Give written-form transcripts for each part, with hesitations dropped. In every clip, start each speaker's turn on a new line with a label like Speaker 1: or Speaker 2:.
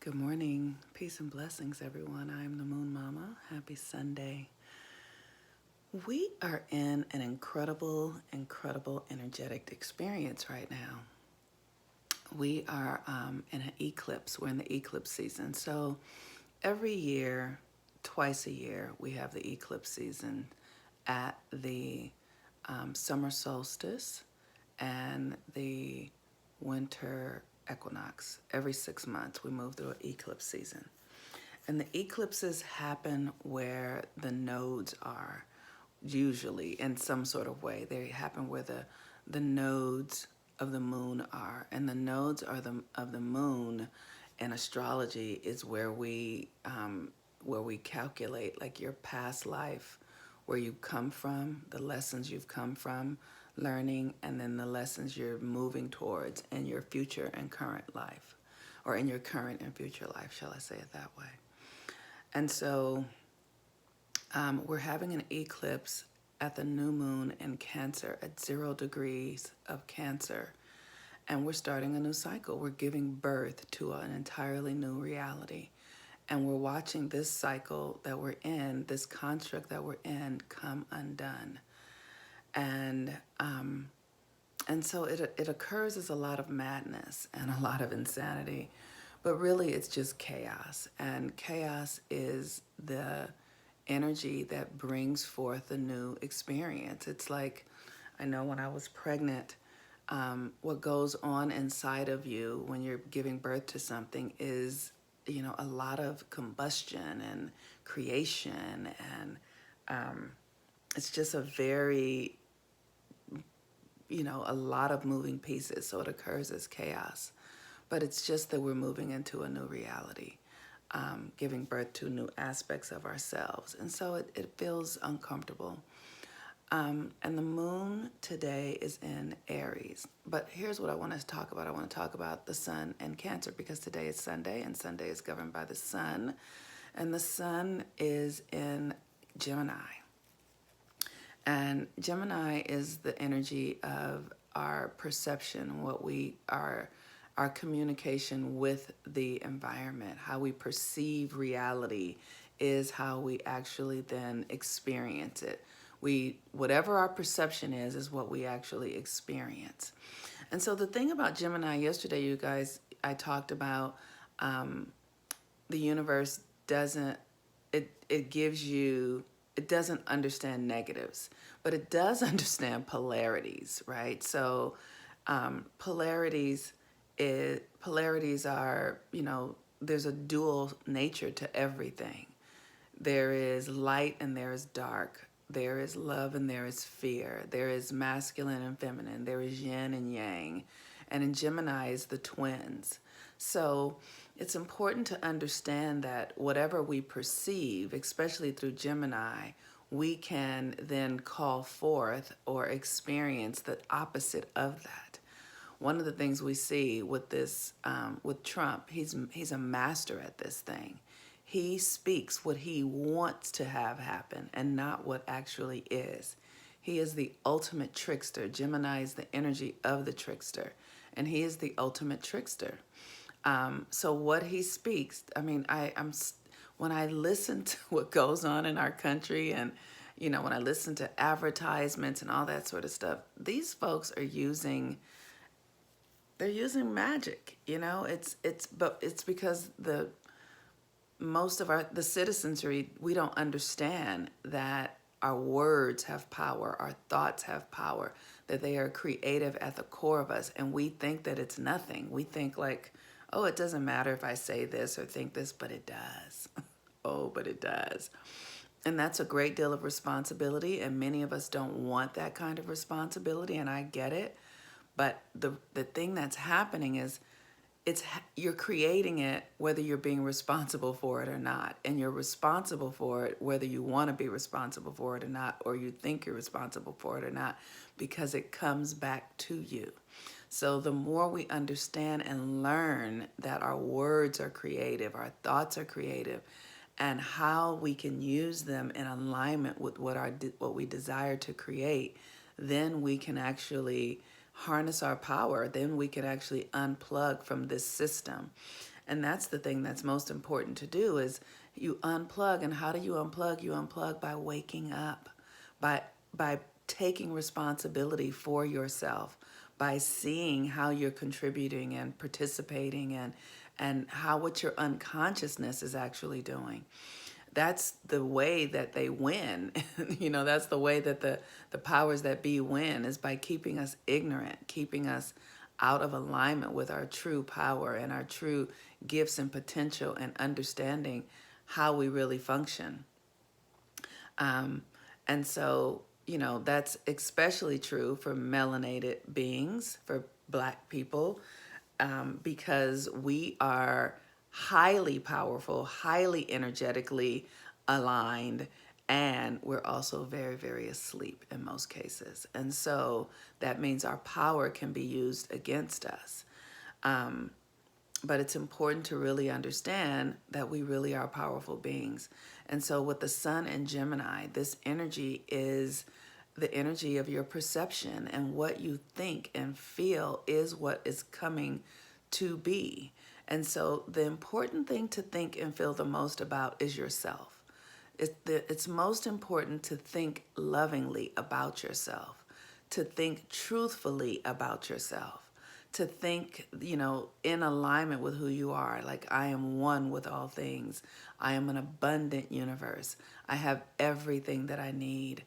Speaker 1: Good morning. Peace and blessings, everyone. I'm the Moon Mama. Happy Sunday. We are in an incredible energetic experience right now. We are in an eclipse. We're in the eclipse season. So every year, twice a year, we have the eclipse season at the summer solstice and the winter equinox. Every 6 months, we move through an eclipse season. And the eclipses happen where the nodes are, usually in some sort of way. They happen where the nodes of the moon are. And the nodes are of the moon in astrology is where we calculate like your past life, where you come from, the lessons you've come from learning, and then the lessons you're moving towards in your future and current life, or in your current and future life, shall I say it that way. And so we're having an eclipse at the new moon in Cancer at 0 degrees of Cancer. And we're starting a new cycle. We're giving birth to an entirely new reality. And we're watching this cycle that we're in, this construct that we're in, come undone. And so it occurs as a lot of madness and a lot of insanity. But really, it's just chaos. And chaos is the energy that brings forth a new experience. It's like, I know when I was pregnant, what goes on inside of you when you're giving birth to something is, a lot of combustion and creation. And it's just a very, a lot of moving pieces. So it occurs as chaos. But it's just that we're moving into a new reality, giving birth to new aspects of ourselves. And so it feels uncomfortable. And the moon today is in Aries. But here's what I want to talk about. I want to talk about the sun and Cancer, because today is Sunday, and Sunday is governed by the sun. And the sun is in Gemini. And Gemini is the energy of our perception, what we are, our communication with the environment, how we perceive reality is how we actually then experience it. Whatever our perception is what we actually experience. And so the thing about Gemini, yesterday, you guys, I talked about the universe doesn't, it gives you, it doesn't understand negatives, but it does understand polarities, right? So polarities are, there's a dual nature to everything. There is light and there is dark. There is love and there is fear. There is masculine and feminine. There is yin and yang. And in Gemini is the twins. So it's important to understand that whatever we perceive, especially through Gemini, we can then call forth or experience the opposite of that. One of the things we see with this, with Trump, he's a master at this thing. He speaks what he wants to have happen and not what actually is. He is the ultimate trickster. Gemini is the energy of the trickster, and he is the ultimate trickster. So what he speaks, I'm when I listen to what goes on in our country, and when I listen to advertisements and all that sort of stuff, these folks are using magic. But it's because most of the citizenry, we don't understand that our words have power, our thoughts have power, that they are creative at the core of us, and we think that it's nothing. We think like, oh, it doesn't matter if I say this or think this, but it does. Oh, but it does. And that's a great deal of responsibility, and many of us don't want that kind of responsibility, and I get it. But the thing that's happening is you're creating it whether you're being responsible for it or not. And you're responsible for it whether you want to be responsible for it or not, or you think you're responsible for it or not, because it comes back to you. So the more we understand and learn that our words are creative, our thoughts are creative, and how we can use them in alignment with what we desire to create, then we can actually harness our power. Then we can actually unplug from this system. And that's the thing that's most important to do is you unplug. And how do you unplug? You unplug by waking up, by by taking responsibility for yourself, by seeing how you're contributing and participating, and how what your unconsciousness is actually doing. That's the way that they win. That's the way that the powers that be win, is by keeping us ignorant, keeping us out of alignment with our true power and our true gifts and potential, and understanding how we really function. And so, that's especially true for melanated beings, for Black people, because we are highly powerful, highly energetically aligned, and we're also very, very asleep in most cases. And so that means our power can be used against us. But it's important to really understand that we really are powerful beings. And so with the sun in Gemini, this energy is the energy of your perception, and what you think and feel is what is coming to be. And so the important thing to think and feel the most about is yourself. It's most important to think lovingly about yourself, to think truthfully about yourself, to think, in alignment with who you are. Like, I am one with all things. I am an abundant universe. I have everything that I need.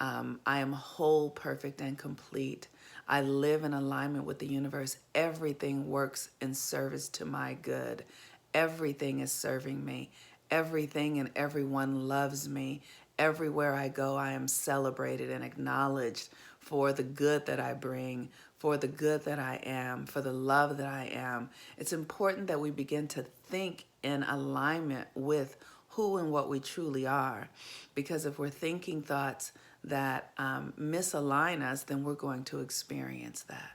Speaker 1: I am whole, perfect, and complete. I live in alignment with the universe. Everything works in service to my good. Everything is serving me. Everything and everyone loves me. Everywhere I go, I am celebrated and acknowledged for the good that I bring, for the good that I am, for the love that I am. It's important that we begin to think in alignment with who and what we truly are. Because if we're thinking thoughts that misalign us, then we're going to experience that.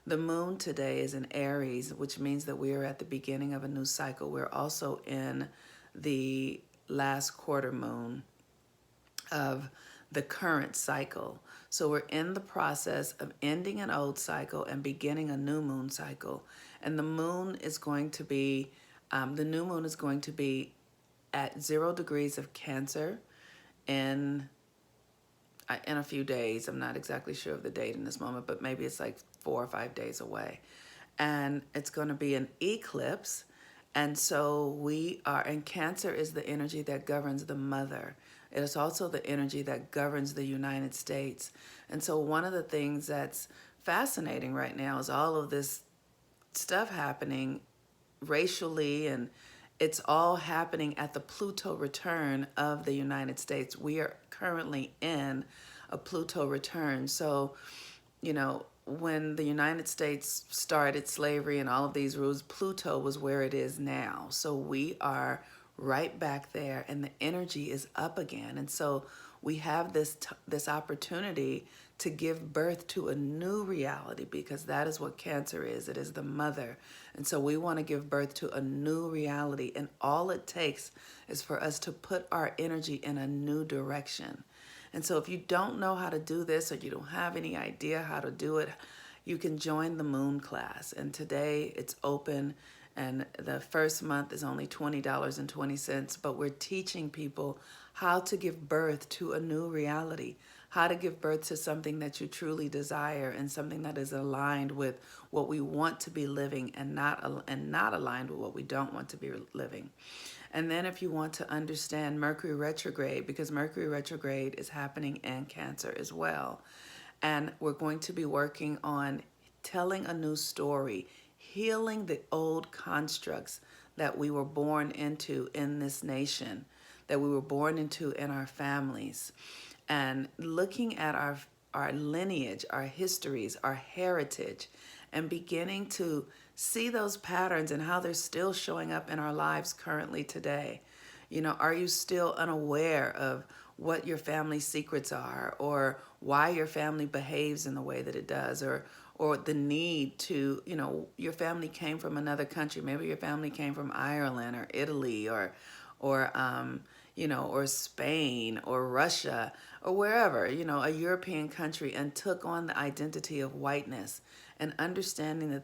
Speaker 1: The moon today is in Aries, which means that we are at the beginning of a new cycle. We're also in the last quarter moon of the current cycle. So we're in the process of ending an old cycle and beginning a new moon cycle. And the moon is going to be, the new moon is going to be at 0 degrees of Cancer in a few days. I'm not exactly sure of the date in this moment, but maybe it's like 4 or 5 days away. And it's going to be an eclipse. And so and Cancer is the energy that governs the mother. It is also the energy that governs the United States. And so one of the things that's fascinating right now is all of this stuff happening racially, and it's all happening at the Pluto return of the United States. We are currently in a Pluto return. So, when the United States started slavery and all of these rules, Pluto was where it is now. So we are right back there, and the energy is up again. And so we have this opportunity to give birth to a new reality, because that is what Cancer is. It is the mother. And so we want to give birth to a new reality. And all it takes is for us to put our energy in a new direction. And so if you don't know how to do this, or you don't have any idea how to do it, you can join the Moon class. And today it's open, and the first month is only $20.20, but we're teaching people how to give birth to a new reality, how to give birth to something that you truly desire, and something that is aligned with what we want to be living, and not aligned with what we don't want to be living. And then if you want to understand Mercury retrograde, because Mercury retrograde is happening in Cancer as well. And we're going to be working on telling a new story, healing the old constructs that we were born into in this nation, that we were born into in our families, and looking at our lineage, our histories, our heritage, and beginning to see those patterns and how they're still showing up in our lives currently today. Are you still unaware of what your family secrets are, or why your family behaves in the way that it does, or the need to, your family came from another country. Maybe your family came from Ireland or Italy or Spain or Russia or wherever, a European country, and took on the identity of whiteness, and understanding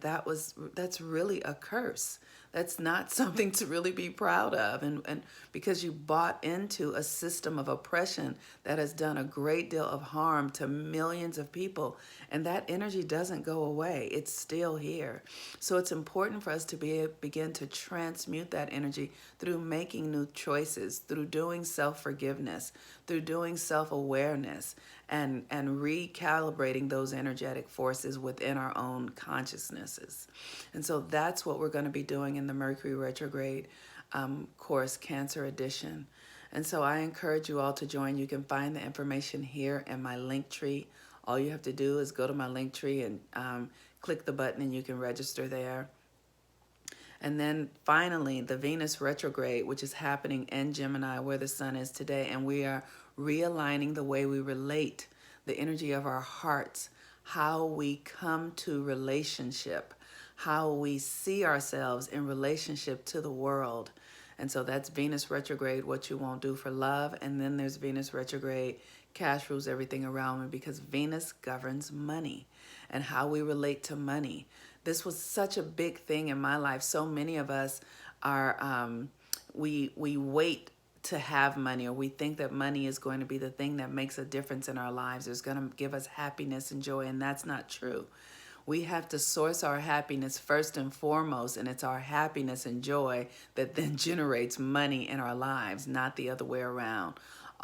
Speaker 1: that's really a curse. That's not something to really be proud of. And because you bought into a system of oppression that has done a great deal of harm to millions of people. And that energy doesn't go away. It's still here. So it's important for us to begin to transmute that energy through making new choices, through doing self-forgiveness, through doing self-awareness, and recalibrating those energetic forces within our own consciousnesses. And so that's what we're going to be doing in the Mercury retrograde course, Cancer Edition. And so I encourage you all to join. You can find the information here in my link tree. All you have to do is go to my link tree and click the button and you can register there. And then finally, the Venus retrograde, which is happening in Gemini where the sun is today. And we are realigning the way we relate, the energy of our hearts, how we come to relationship, how we see ourselves in relationship to the world. And so that's Venus retrograde, what you won't do for love. And then there's Venus retrograde, cash rules everything around me, because Venus governs money and how we relate to money. This was such a big thing in my life. So many of us are, we wait to have money, or we think that money is going to be the thing that makes a difference in our lives. It's going to give us happiness and joy, and that's not true. We have to source our happiness first and foremost, and it's our happiness and joy that then generates money in our lives, not the other way around.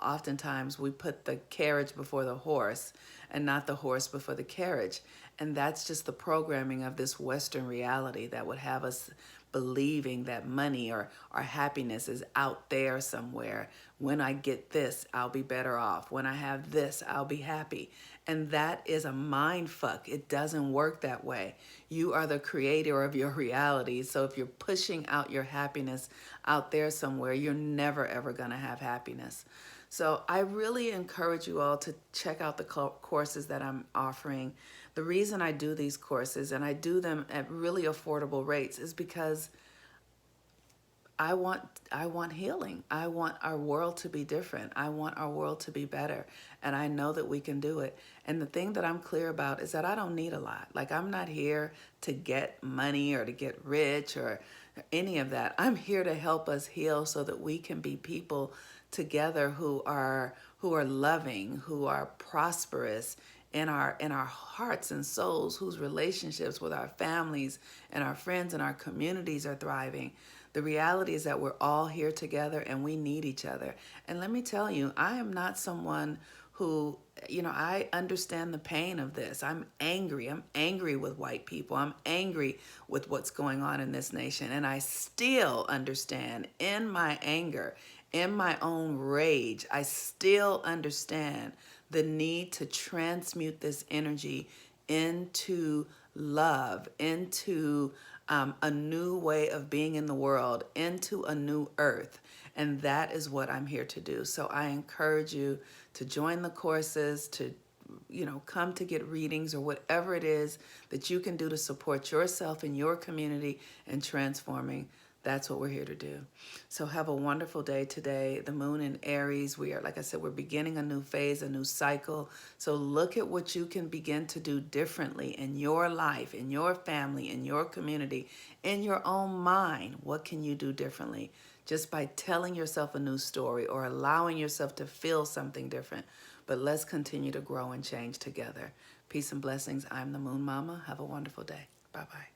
Speaker 1: Oftentimes we put the carriage before the horse and not the horse before the carriage. And that's just the programming of this Western reality that would have us believing that money or our happiness is out there somewhere. When I get this, I'll be better off. When I have this, I'll be happy. And that is a mind fuck. It doesn't work that way. You are the creator of your reality. So if you're pushing out your happiness out there somewhere, you're never, ever going to have happiness. So I really encourage you all to check out the courses that I'm offering. The reason I do these courses, and I do them at really affordable rates, is because I want healing. I want our world to be different. I want our world to be better. And I know that we can do it. And the thing that I'm clear about is that I don't need a lot. Like, I'm not here to get money or to get rich or any of that. I'm here to help us heal so that we can be people together who are loving, who are prosperous in our hearts and souls, whose relationships with our families and our friends and our communities are thriving. The reality is that we're all here together and we need each other. And let me tell you, I am not someone who, I understand the pain of this. I'm angry. I'm angry with white people. I'm angry with what's going on in this nation. And I still understand in my anger, in my own rage, I still understand the need to transmute this energy into love, into a new way of being in the world, into a new earth. And that is what I'm here to do. So I encourage you to join the courses, to come to get readings or whatever it is that you can do to support yourself and your community and transforming. That's what we're here to do. So have a wonderful day today. The moon in Aries, we are, like I said, we're beginning a new phase, a new cycle. So look at what you can begin to do differently in your life, in your family, in your community, in your own mind. What can you do differently? Just by telling yourself a new story or allowing yourself to feel something different. But let's continue to grow and change together. Peace and blessings. I'm the Moon Mama. Have a wonderful day. Bye-bye.